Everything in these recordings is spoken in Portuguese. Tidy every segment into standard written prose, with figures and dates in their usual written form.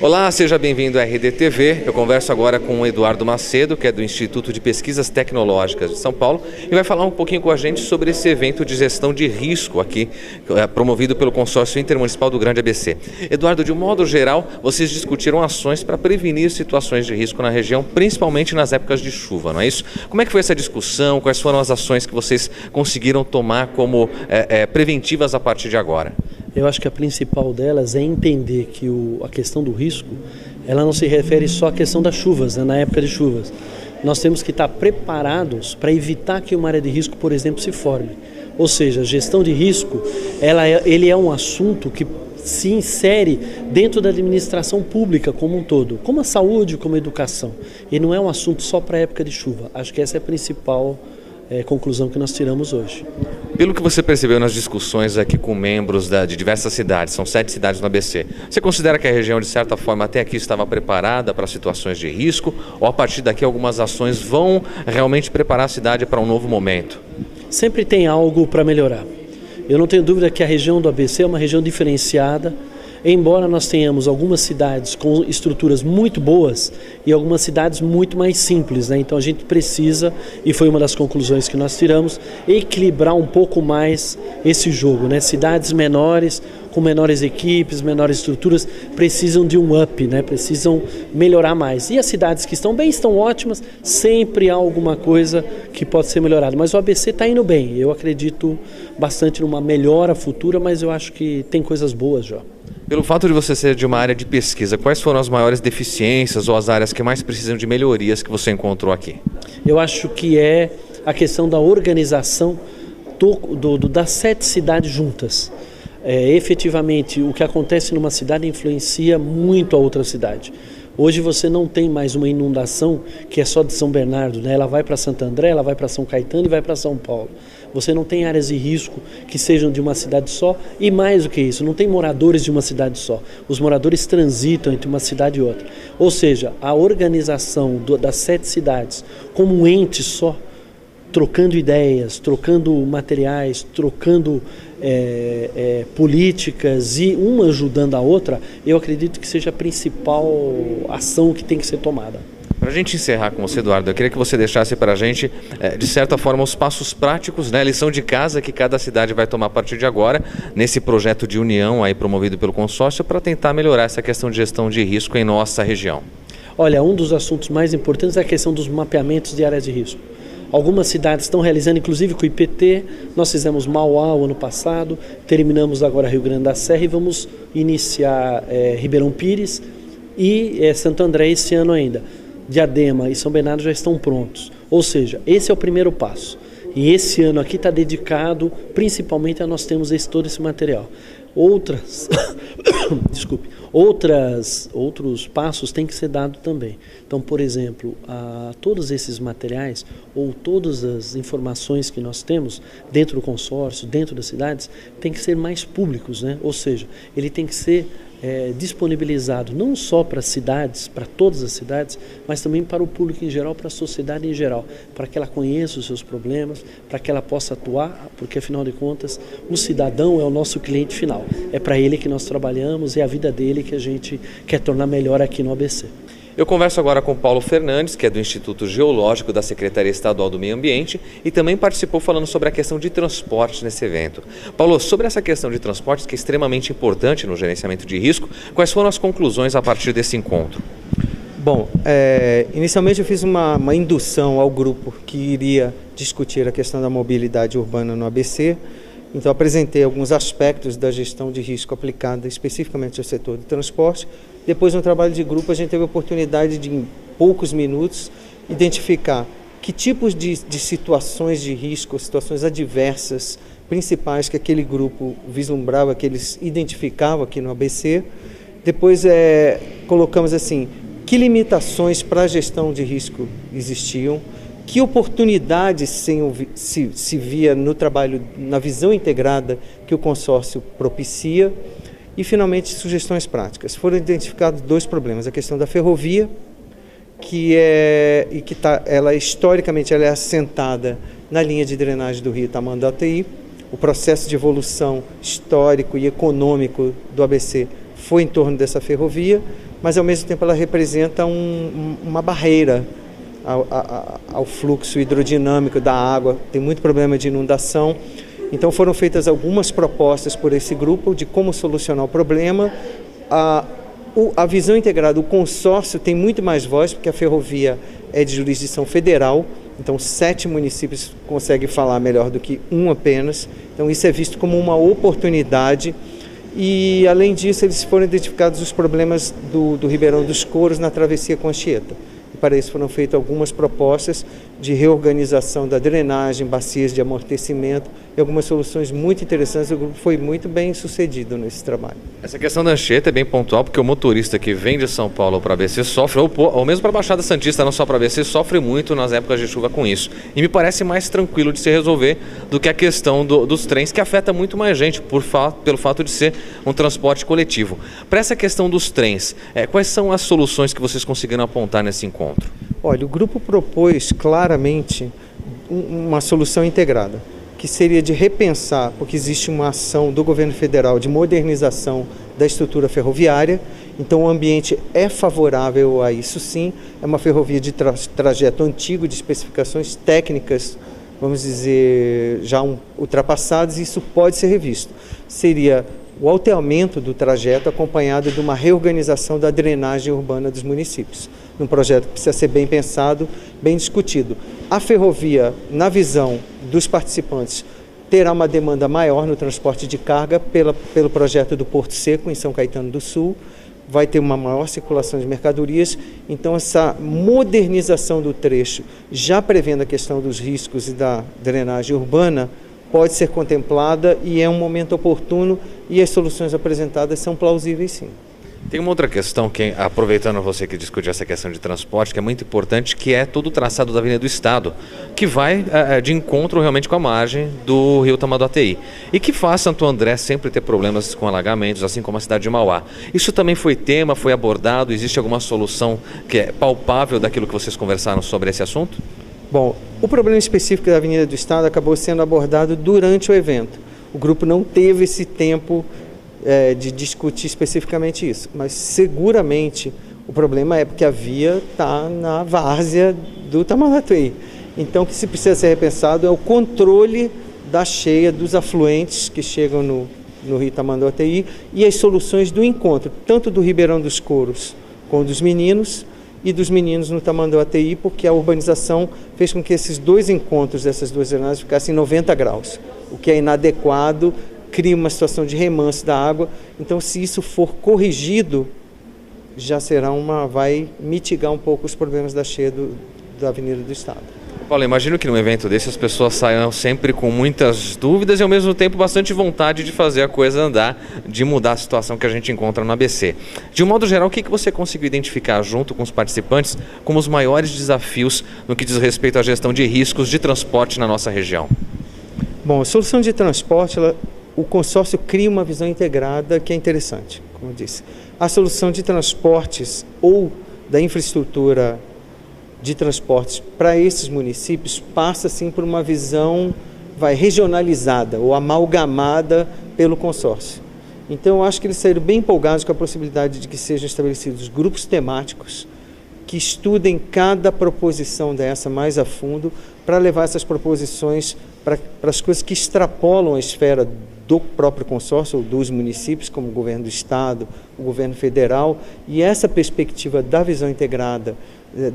Olá, seja bem-vindo à RDTV. Eu converso agora com o Eduardo Macedo, que é do Instituto de Pesquisas Tecnológicas de São Paulo, e vai falar um pouquinho com a gente sobre esse evento de gestão de risco aqui, promovido pelo Consórcio Intermunicipal do Grande ABC. Eduardo, de um modo geral, vocês discutiram ações para prevenir situações de risco na região, principalmente nas épocas de chuva, não é isso? Como é que foi essa discussão? Quais foram as ações que vocês conseguiram tomar como preventivas a partir de agora? Eu acho que a principal delas é entender que a questão do risco, ela não se refere só à questão das chuvas, né, na época de chuvas. Nós temos que estar preparados para evitar que uma área de risco, por exemplo, se forme. Ou seja, a gestão de risco, ele é um assunto que se insere dentro da administração pública como um todo, como a saúde, como a educação. E não é um assunto só para a época de chuva. Acho que essa é a principal conclusão que nós tiramos hoje. Pelo que você percebeu nas discussões aqui com membros de diversas cidades, são 7 cidades no ABC, você considera que a região, de certa forma, até aqui estava preparada para situações de risco, ou a partir daqui algumas ações vão realmente preparar a cidade para um novo momento? Sempre tem algo para melhorar. Eu não tenho dúvida que a região do ABC é uma região diferenciada, embora nós tenhamos algumas cidades com estruturas muito boas e algumas cidades muito mais simples, né? Então a gente precisa, e foi uma das conclusões que nós tiramos, equilibrar um pouco mais esse jogo, né? Cidades menores, com menores equipes, menores estruturas, precisam de um up, né? Precisam melhorar mais. E as cidades que estão bem, estão ótimas, sempre há alguma coisa que pode ser melhorada. Mas o ABC está indo bem, eu acredito bastante numa melhora futura, mas eu acho que tem coisas boas já. Pelo fato de você ser de uma área de pesquisa, quais foram as maiores deficiências ou as áreas que mais precisam de melhorias que você encontrou aqui? Eu acho que é a questão da organização das 7 cidades juntas. Efetivamente, o que acontece numa cidade influencia muito a outra cidade. Hoje você não tem mais uma inundação que é só de São Bernardo, né? Ela vai para Santo André, ela vai para São Caetano e vai para São Paulo. Você não tem áreas de risco que sejam de uma cidade só e mais do que isso, não tem moradores de uma cidade só. Os moradores transitam entre uma cidade e outra. Ou seja, a organização das 7 cidades como um ente só, trocando ideias, trocando materiais, trocando políticas e uma ajudando a outra, eu acredito que seja a principal ação que tem que ser tomada. Para a gente encerrar com você, Eduardo, eu queria que você deixasse para a gente, de certa forma, os passos práticos, né, a lição de casa que cada cidade vai tomar a partir de agora, nesse projeto de união aí promovido pelo consórcio, para tentar melhorar essa questão de gestão de risco em nossa região. Olha, um dos assuntos mais importantes é a questão dos mapeamentos de áreas de risco. Algumas cidades estão realizando, inclusive com o IPT, nós fizemos Mauá o ano passado, terminamos agora Rio Grande da Serra e vamos iniciar Ribeirão Pires e Santo André esse ano ainda. Diadema e São Bernardo já estão prontos. Ou seja, esse é o primeiro passo. E esse ano aqui está dedicado principalmente a nós termos todo esse material. Outros passos têm que ser dados também. Então, por exemplo, todos esses materiais ou todas as informações que nós temos dentro do consórcio, dentro das cidades, tem que ser mais públicos, né? Ou seja, ele tem que ser disponibilizado não só para as cidades, para todas as cidades, mas também para o público em geral, para a sociedade em geral, para que ela conheça os seus problemas, para que ela possa atuar, porque afinal de contas o cidadão é o nosso cliente final, é para ele que nós trabalhamos, é a vida dele que a gente quer tornar melhor aqui no ABC. Eu converso agora com Paulo Fernandes, que é do Instituto Geológico da Secretaria Estadual do Meio Ambiente e também participou falando sobre a questão de transporte nesse evento. Paulo, sobre essa questão de transportes, que é extremamente importante no gerenciamento de risco, quais foram as conclusões a partir desse encontro? Bom, inicialmente eu fiz uma indução ao grupo que iria discutir a questão da mobilidade urbana no ABC. Então apresentei alguns aspectos da gestão de risco aplicada especificamente ao setor do transporte. Depois, no trabalho de grupo, a gente teve a oportunidade de, em poucos minutos, identificar que tipos de situações de risco, situações adversas, principais que aquele grupo vislumbrava, que eles identificavam aqui no ABC. Depois, colocamos assim, que limitações para a gestão de risco existiam, que oportunidades se via no trabalho, na visão integrada que o consórcio propicia. E, finalmente, sugestões práticas. Foram identificados 2 problemas. A questão da ferrovia, ela historicamente ela é assentada na linha de drenagem do rio Tamanduateí. O processo de evolução histórico e econômico do ABC foi em torno dessa ferrovia, mas ao mesmo tempo ela representa uma barreira ao fluxo hidrodinâmico da água, tem muito problema de inundação. Então foram feitas algumas propostas por esse grupo de como solucionar o problema. A visão integrada, o consórcio tem muito mais voz, porque a ferrovia é de jurisdição federal, então 7 municípios conseguem falar melhor do que um apenas, então isso é visto como uma oportunidade. E além disso eles foram identificados os problemas do Ribeirão dos Couros na travessia com Anchieta. E para isso foram feitas algumas propostas de reorganização da drenagem, bacias de amortecimento e algumas soluções muito interessantes. O grupo foi muito bem sucedido nesse trabalho. Essa questão da Anchieta é bem pontual, porque o motorista que vem de São Paulo para ABC sofre, ou mesmo para a Baixada Santista, não só para ABC, sofre muito nas épocas de chuva com isso. E me parece mais tranquilo de se resolver do que a questão dos trens, que afeta muito mais gente, pelo fato de ser um transporte coletivo. Para essa questão dos trens, quais são as soluções que vocês conseguiram apontar nesse encontro? Olha, o grupo propôs claramente uma solução integrada, que seria de repensar, porque existe uma ação do governo federal de modernização da estrutura ferroviária, então o ambiente é favorável a isso sim, é uma ferrovia de trajeto antigo, de especificações técnicas, vamos dizer, já ultrapassadas, e isso pode ser revisto. Seria o alteamento do trajeto acompanhado de uma reorganização da drenagem urbana dos municípios. Um projeto que precisa ser bem pensado, bem discutido. A ferrovia, na visão dos participantes, terá uma demanda maior no transporte de carga pelo projeto do Porto Seco, em São Caetano do Sul. Vai ter uma maior circulação de mercadorias. Então, essa modernização do trecho, já prevendo a questão dos riscos e da drenagem urbana, pode ser contemplada e é um momento oportuno e as soluções apresentadas são plausíveis sim. Tem uma outra questão, que, aproveitando você que discutiu essa questão de transporte, que é muito importante, que é todo o traçado da Avenida do Estado, que vai de encontro realmente com a margem do rio Tamanduateí, e que faz Santo André sempre ter problemas com alagamentos, assim como a cidade de Mauá. Isso também foi tema, foi abordado, existe alguma solução que é palpável daquilo que vocês conversaram sobre esse assunto? Bom, o problema específico da Avenida do Estado acabou sendo abordado durante o evento. O grupo não teve esse tempo de discutir especificamente isso, mas seguramente o problema é porque a via está na várzea do Tamanduateí. Então o que se precisa ser repensado é o controle da cheia dos afluentes que chegam no rio Tamanduateí e as soluções do encontro, tanto do Ribeirão dos Couros com dos meninos e dos meninos no Tamanduateí, porque a urbanização fez com que esses dois encontros dessas duas drenagens ficassem em 90 graus, o que é inadequado, cria uma situação de remanso da água. Então, se isso for corrigido, já será vai mitigar um pouco os problemas da cheia da Avenida do Estado. Paulo, imagino que num evento desse as pessoas saiam sempre com muitas dúvidas e ao mesmo tempo bastante vontade de fazer a coisa andar, de mudar a situação que a gente encontra no ABC. De um modo geral, o que você conseguiu identificar junto com os participantes como os maiores desafios no que diz respeito à gestão de riscos de transporte na nossa região? Bom, a solução de transporte, o consórcio cria uma visão integrada que é interessante, como eu disse. A solução de transportes ou da infraestrutura de transportes para esses municípios passa sim por uma visão regionalizada ou amalgamada pelo consórcio. Então eu acho que eles saíram bem empolgados com a possibilidade de que sejam estabelecidos grupos temáticos que estudem cada proposição dessa mais a fundo para levar essas proposições para as coisas que extrapolam a esfera do próprio consórcio ou dos municípios, como o governo do estado, o governo federal, e essa perspectiva da visão integrada,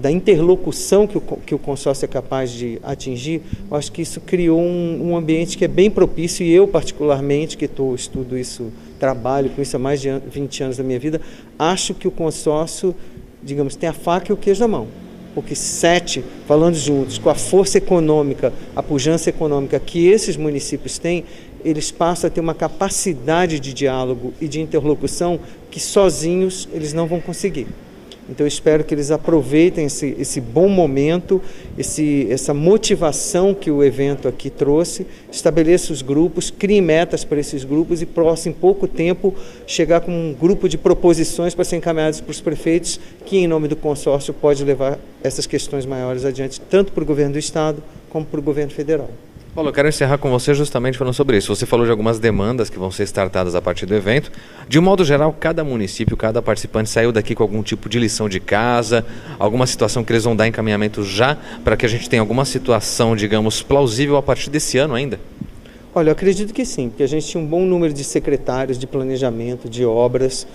da interlocução que o consórcio é capaz de atingir, eu acho que isso criou um ambiente que é bem propício, e eu particularmente, que estudo isso, trabalho com isso há mais de 20 anos da minha vida, acho que o consórcio, digamos, tem a faca e o queijo na mão. Porque 7, falando juntos, com a força econômica, a pujança econômica que esses municípios têm, eles passam a ter uma capacidade de diálogo e de interlocução que sozinhos eles não vão conseguir. Então eu espero que eles aproveitem esse bom momento, essa motivação que o evento aqui trouxe, estabeleça os grupos, crie metas para esses grupos e possa em pouco tempo chegar com um grupo de proposições para serem encaminhadas para os prefeitos, que em nome do consórcio pode levar essas questões maiores adiante, tanto para o governo do estado como para o governo federal. Paulo, eu quero encerrar com você justamente falando sobre isso. Você falou de algumas demandas que vão ser startadas a partir do evento. De um modo geral, cada município, cada participante saiu daqui com algum tipo de lição de casa, alguma situação que eles vão dar encaminhamento já, para que a gente tenha alguma situação, digamos, plausível a partir desse ano ainda? Olha, eu acredito que sim, porque a gente tinha um bom número de secretários de planejamento, de obras,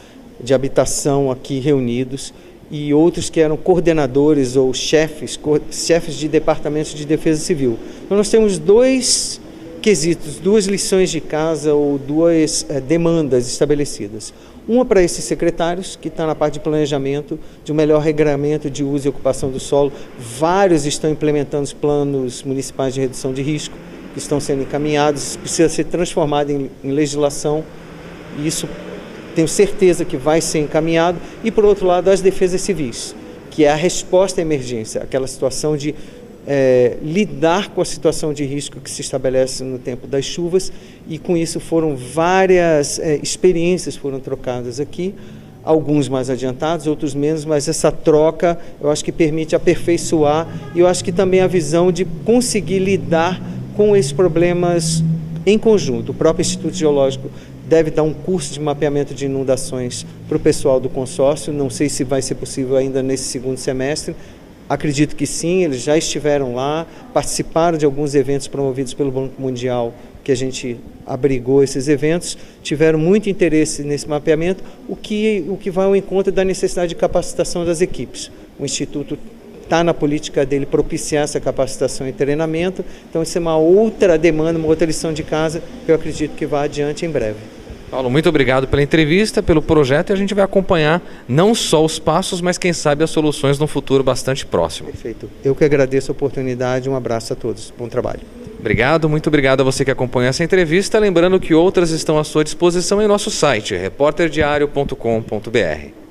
de habitação aqui reunidos, e outros que eram coordenadores ou chefes de departamentos de defesa civil. Então nós temos dois quesitos, duas lições de casa ou duas demandas estabelecidas. Uma para esses secretários, que está na parte de planejamento, de um melhor regramento de uso e ocupação do solo. Vários estão implementando os planos municipais de redução de risco, que estão sendo encaminhados, precisa ser transformado em legislação, e isso tenho certeza que vai ser encaminhado. E, por outro lado, as defesas civis, que é a resposta à emergência, aquela situação de lidar com a situação de risco que se estabelece no tempo das chuvas, e com isso foram várias experiências foram trocadas aqui, alguns mais adiantados, outros menos, mas essa troca eu acho que permite aperfeiçoar, e eu acho que também a visão de conseguir lidar com esses problemas em conjunto. O próprio Instituto Geológico deve dar um curso de mapeamento de inundações para o pessoal do consórcio. Não sei se vai ser possível ainda nesse segundo semestre. Acredito que sim, eles já estiveram lá, participaram de alguns eventos promovidos pelo Banco Mundial, que a gente abrigou esses eventos, tiveram muito interesse nesse mapeamento, o que vai ao encontro da necessidade de capacitação das equipes. O Instituto está na política dele propiciar essa capacitação e treinamento, então isso é uma outra demanda, uma outra lição de casa, que eu acredito que vai adiante em breve. Paulo, muito obrigado pela entrevista, pelo projeto, e a gente vai acompanhar não só os passos, mas quem sabe as soluções num futuro bastante próximo. Perfeito. Eu que agradeço a oportunidade, um abraço a todos. Bom trabalho. Obrigado, muito obrigado a você que acompanha essa entrevista. Lembrando que outras estão à sua disposição em nosso site, reporterdiario.com.br.